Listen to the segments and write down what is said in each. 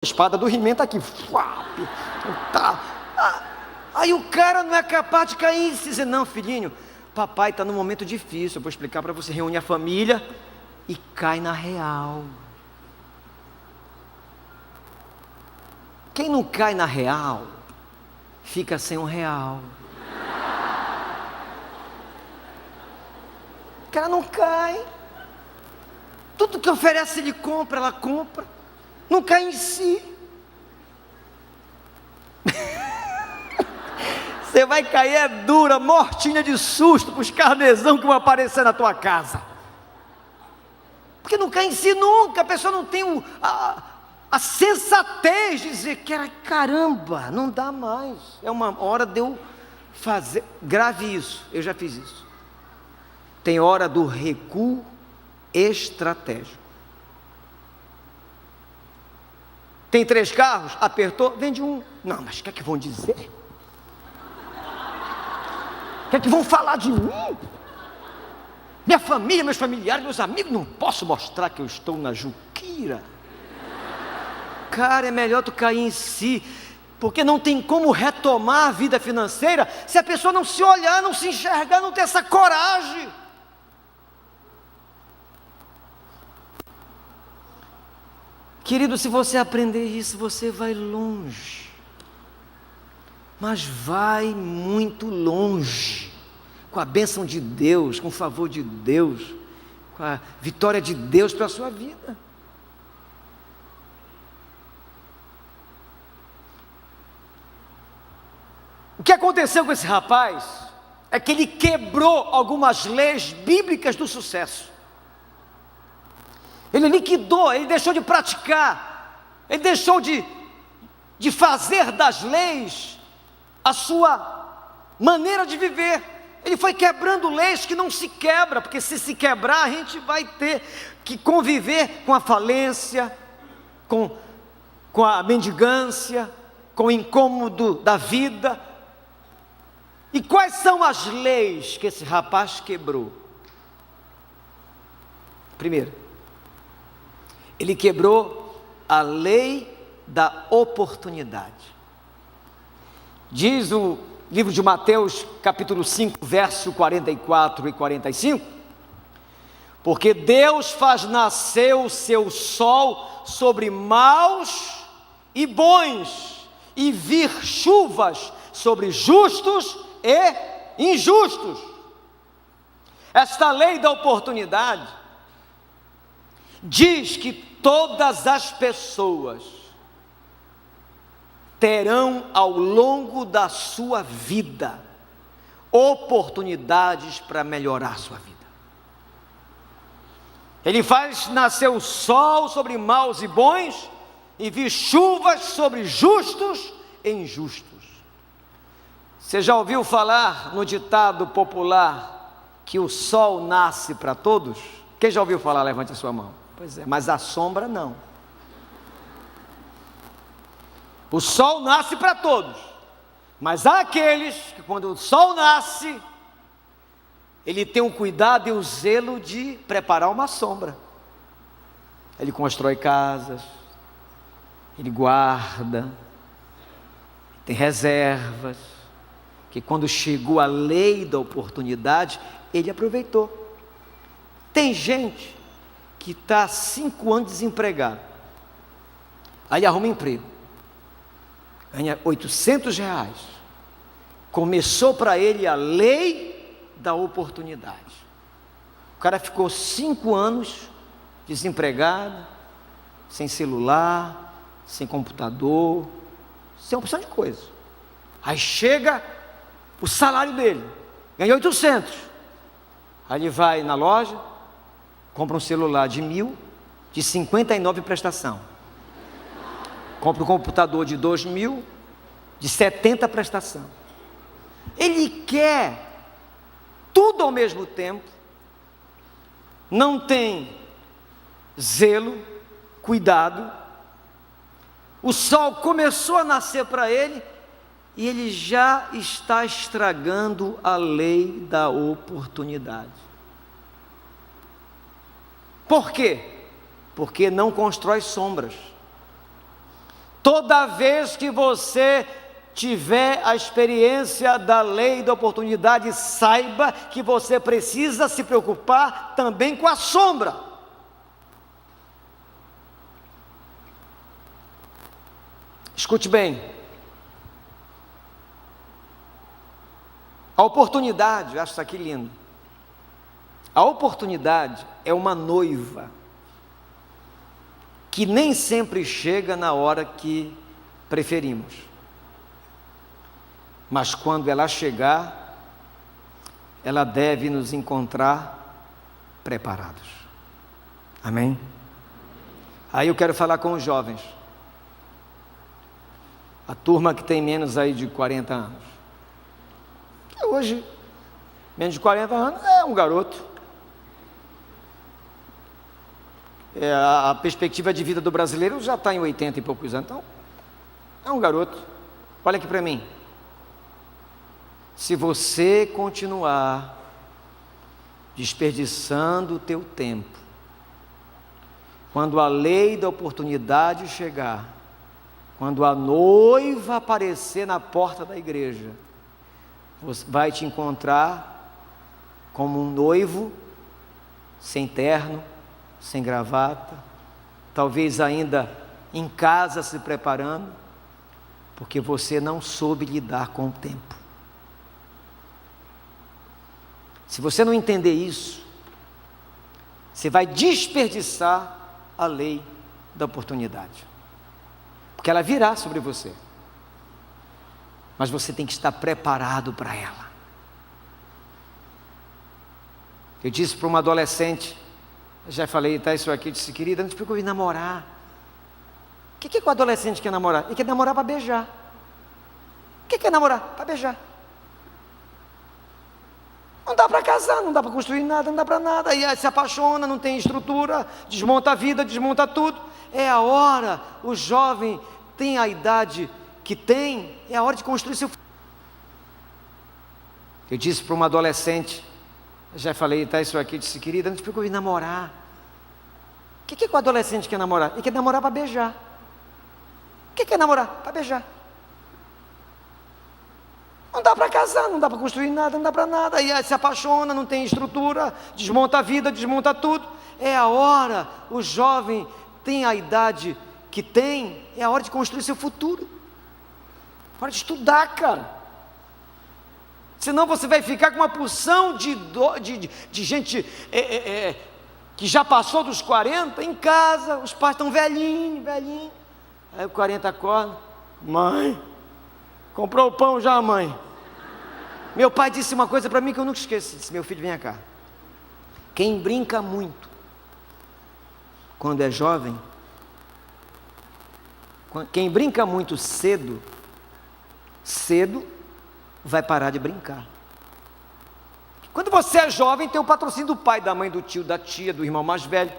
A espada do He-Man está aqui. Tá. Aí o cara não é capaz de cair e dizer: não, filhinho, papai está num momento difícil, eu vou explicar para você. Reúne a família e cai na real. Quem não cai na real, fica sem R$1. O cara não cai. Tudo que oferece ele compra, ela compra. Não cai em si. Você vai cair é dura, mortinha de susto para os carnezão que vão aparecer na tua casa. Porque não cai em si nunca. A pessoa não tem a sensatez de dizer que caramba, não dá mais. É uma hora de eu fazer. Grave isso, eu já fiz isso. Tem hora do recuo estratégico. Tem 3 carros, apertou, vende um. Não, mas o que é que vão dizer? O que é que vão falar de mim? Minha família, meus familiares, meus amigos, não posso mostrar que eu estou na juquira. Cara, é melhor tu cair em si, porque não tem como retomar a vida financeira se a pessoa não se olhar, não se enxergar, não ter essa coragem. Querido, se você aprender isso, você vai longe. Mas vai muito longe. Com a bênção de Deus, com o favor de Deus, com a vitória de Deus para a sua vida. O que aconteceu com esse rapaz é que ele quebrou algumas leis bíblicas do sucesso. Ele liquidou, ele deixou de praticar, ele deixou de fazer das leis a sua maneira de viver. Ele foi quebrando leis que não se quebra, porque se quebrar a gente vai ter que conviver com a falência, com a mendigância, com o incômodo da vida. E quais são as leis que esse rapaz quebrou? Primeiro, ele quebrou a lei da oportunidade. Diz o livro de Mateus, capítulo 5, verso 44 e 45, porque Deus faz nascer o seu sol sobre maus e bons, e vir chuvas sobre justos e injustos. Esta lei da oportunidade diz que todas as pessoas terão ao longo da sua vida oportunidades para melhorar sua vida. Ele faz nascer o sol sobre maus e bons e vir chuvas sobre justos e injustos. Você já ouviu falar no ditado popular que o sol nasce para todos? Quem já ouviu falar? Levante a sua mão. Pois é, mas a sombra não. O sol nasce para todos, mas há aqueles que quando o sol nasce, ele tem o cuidado e o zelo de preparar uma sombra. Ele constrói casas, ele guarda, tem reservas, que quando chegou a lei da oportunidade, ele aproveitou. Tem gente que está 5 anos desempregado, aí arruma emprego, ganha R$800, começou para ele a lei da oportunidade. O cara ficou 5 anos desempregado, sem celular, sem computador, sem opção de coisa. Aí chega o salário dele, ganha 800, aí ele vai na loja, compra um celular de 1.000, de 59 prestação. Compra um computador de 2.000, de 70 prestação. Ele quer tudo ao mesmo tempo, não tem zelo, cuidado. O sol começou a nascer para ele e ele já está estragando a lei da oportunidade. Por quê? Porque não constrói sombras. Toda vez que você tiver a experiência da lei da oportunidade, saiba que você precisa se preocupar também com a sombra. Escute bem. A oportunidade, eu acho isso aqui lindo. A oportunidade é uma noiva que nem sempre chega na hora que preferimos. Mas quando ela chegar, ela deve nos encontrar preparados. Amém? Aí eu quero falar com os jovens. A turma que tem menos aí de 40 anos. Hoje, menos de 40 anos é um garoto. A perspectiva de vida do brasileiro já está em 80 e poucos anos. Então, é um garoto. Olha aqui para mim. Se você continuar desperdiçando o teu tempo, quando a lei da oportunidade chegar, quando a noiva aparecer na porta da igreja, você vai te encontrar como um noivo sem terno, sem gravata, talvez ainda em casa se preparando, porque você não soube lidar com o tempo. Se você não entender isso, você vai desperdiçar a lei da oportunidade, porque ela virá sobre você, mas você tem que estar preparado para ela. Eu disse para uma adolescente, já falei, tá, isso aqui, disse, querida, não te preocupe em namorar. O que o adolescente quer namorar? Ele quer namorar para beijar. O que é namorar? Para beijar. Não dá para casar, não dá para construir nada, não dá para nada. Aí se apaixona, não tem estrutura, desmonta a vida, desmonta tudo. É a hora, o jovem tem a idade que tem, é a hora de construir seu futuro. Eu disse para uma adolescente, já falei, tá, isso aqui, disse, querida, não te preocupe em namorar. O que o adolescente quer namorar? Ele quer namorar para beijar. O que é namorar? Para beijar. Não dá para casar, não dá para construir nada, não dá para nada. Aí se apaixona, não tem estrutura, desmonta a vida, desmonta tudo. É a hora, o jovem tem a idade que tem, é a hora de construir seu futuro. É hora de estudar, cara. Senão você vai ficar com uma porção de gente que já passou dos 40 em casa, os pais estão velhinhos. Aí o 40 acorda, mãe, comprou o pão já, mãe? Meu pai disse uma coisa para mim que eu nunca esqueço. Disse, meu filho, vem cá. Quem brinca muito quando é jovem, quem brinca muito cedo vai parar de brincar. Quando você é jovem, tem o patrocínio do pai, da mãe, do tio, da tia, do irmão mais velho.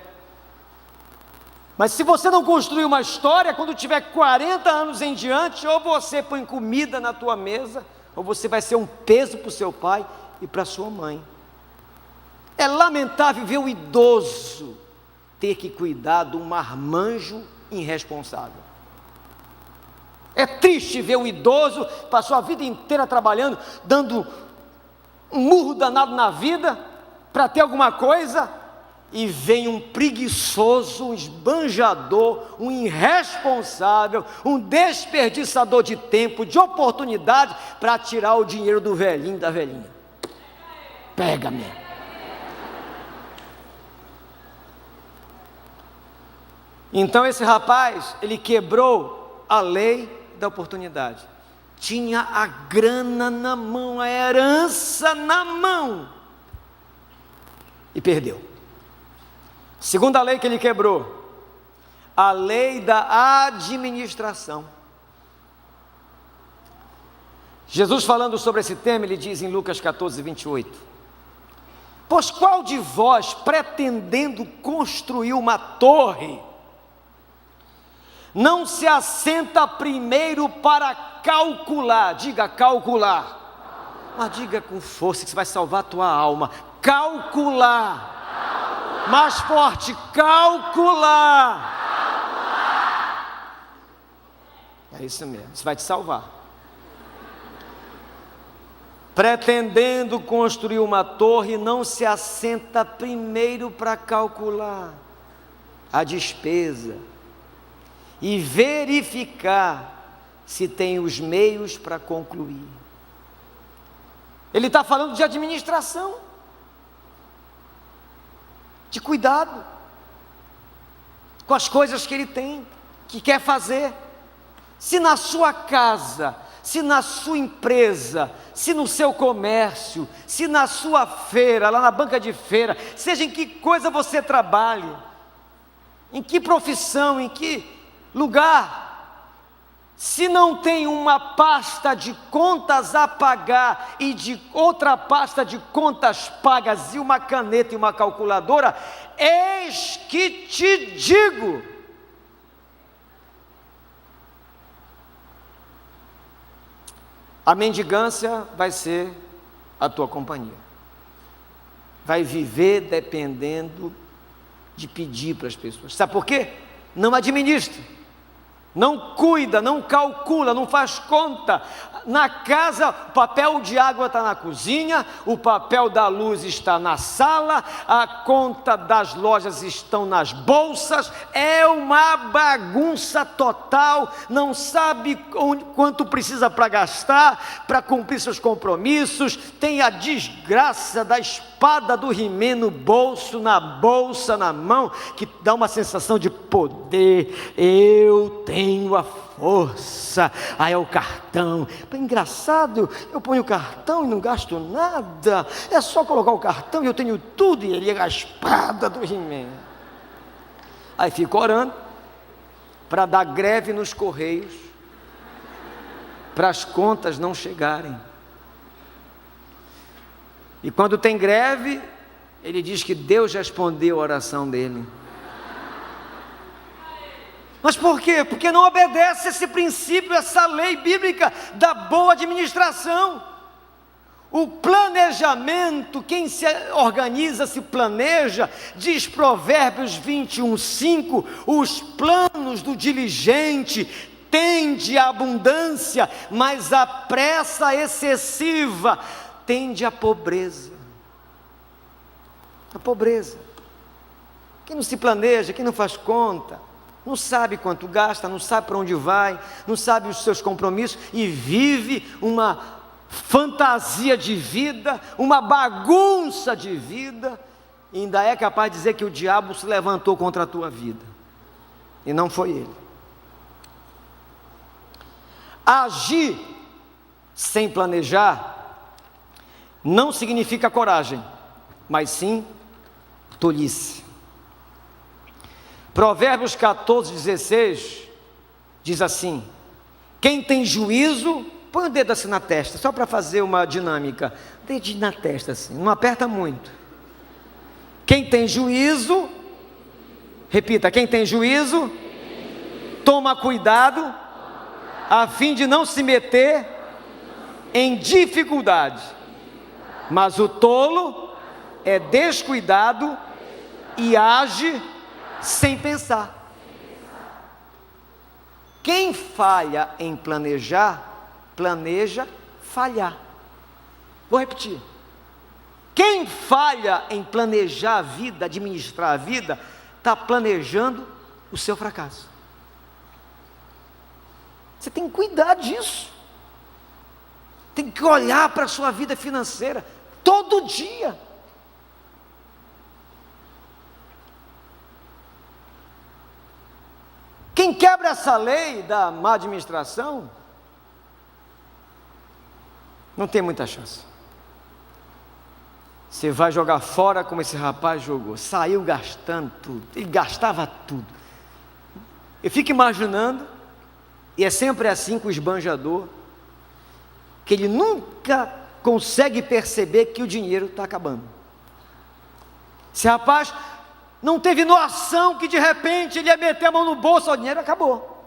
Mas se você não construir uma história, quando tiver 40 anos em diante, ou você põe comida na tua mesa, ou você vai ser um peso para o seu pai e para a sua mãe. É lamentável ver o idoso ter que cuidar de um marmanjo irresponsável. É triste ver o idoso, passou a vida inteira trabalhando, dando um murro danado na vida, para ter alguma coisa, e vem um preguiçoso, um esbanjador, um irresponsável, um desperdiçador de tempo, de oportunidade, para tirar o dinheiro do velhinho, da velhinha. Pega-me. Então esse rapaz, ele quebrou a lei da oportunidade. Tinha a grana na mão, a herança na mão, e perdeu. Segunda lei que ele quebrou, a lei da administração. Jesus, falando sobre esse tema, ele diz em Lucas 14, 28, pois qual de vós, pretendendo construir uma torre, não se assenta primeiro para calcular, diga calcular, mas diga com força que você vai salvar a tua alma, calcular. Mais forte, calcular. É isso mesmo, isso vai te salvar. Pretendendo construir uma torre, não se assenta primeiro para calcular a despesa e verificar se tem os meios para concluir. Ele está falando de administração, de cuidado com as coisas que ele tem, que quer fazer. Se na sua casa, se na sua empresa, se no seu comércio, se na sua feira, lá na banca de feira, seja em que coisa você trabalhe, em que profissão, em que lugar, se não tem uma pasta de contas a pagar e de outra pasta de contas pagas e uma caneta e uma calculadora, eis que te digo, a mendigância vai ser a tua companhia. Vai viver dependendo de pedir para as pessoas. Sabe por quê? Não administra, não cuida, não calcula, não faz conta. Na casa, o papel de água está na cozinha, o papel da luz está na sala, a conta das lojas estão nas bolsas, é uma bagunça total, não sabe quanto precisa para gastar, para cumprir seus compromissos, tem a desgraça da espada do He-Man no bolso, na bolsa, na mão, que dá uma sensação de poder. Eu tenho a força. Aí é o cartão. Engraçado, eu ponho o cartão e não gasto nada. É só colocar o cartão e eu tenho tudo. E ele é a espada do He-Man. Aí fico orando para dar greve nos correios, para as contas não chegarem. E quando tem greve, ele diz que Deus respondeu a oração dele. Mas por quê? Porque não obedece esse princípio, essa lei bíblica da boa administração. O planejamento, quem se organiza, se planeja, diz Provérbios 21:5, os planos do diligente tende à abundância, mas a pressa excessiva tende à pobreza. A pobreza. Quem não se planeja, quem não faz conta, não sabe quanto gasta, não sabe para onde vai, não sabe os seus compromissos e vive uma fantasia de vida, uma bagunça de vida, e ainda é capaz de dizer que o diabo se levantou contra a tua vida, e não foi ele. Agir sem planejar não significa coragem, mas sim tolice. Provérbios 14:16 diz assim: quem tem juízo, põe o dedo assim na testa, só para fazer uma dinâmica, dedinho na testa assim, não aperta muito. Quem tem juízo, repita, quem tem juízo, toma cuidado, a fim de não se meter em dificuldade, mas o tolo é descuidado e age sem pensar. Quem falha em planejar, planeja falhar. Vou repetir. Quem falha em planejar a vida, administrar a vida, está planejando o seu fracasso. Você tem que cuidar disso. Tem que olhar para a sua vida financeira todo dia. Quem quebra essa lei da má administração, não tem muita chance. Você vai jogar fora como esse rapaz jogou, saiu gastando tudo, ele gastava tudo. Eu fico imaginando, e é sempre assim com o esbanjador, que ele nunca consegue perceber que o dinheiro está acabando. Esse rapaz não teve noção que de repente ele ia meter a mão no bolso, o dinheiro acabou.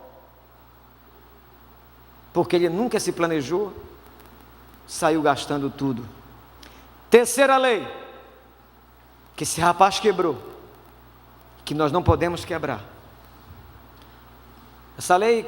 Porque ele nunca se planejou, saiu gastando tudo. Terceira lei, que esse rapaz quebrou, que nós não podemos quebrar. Essa lei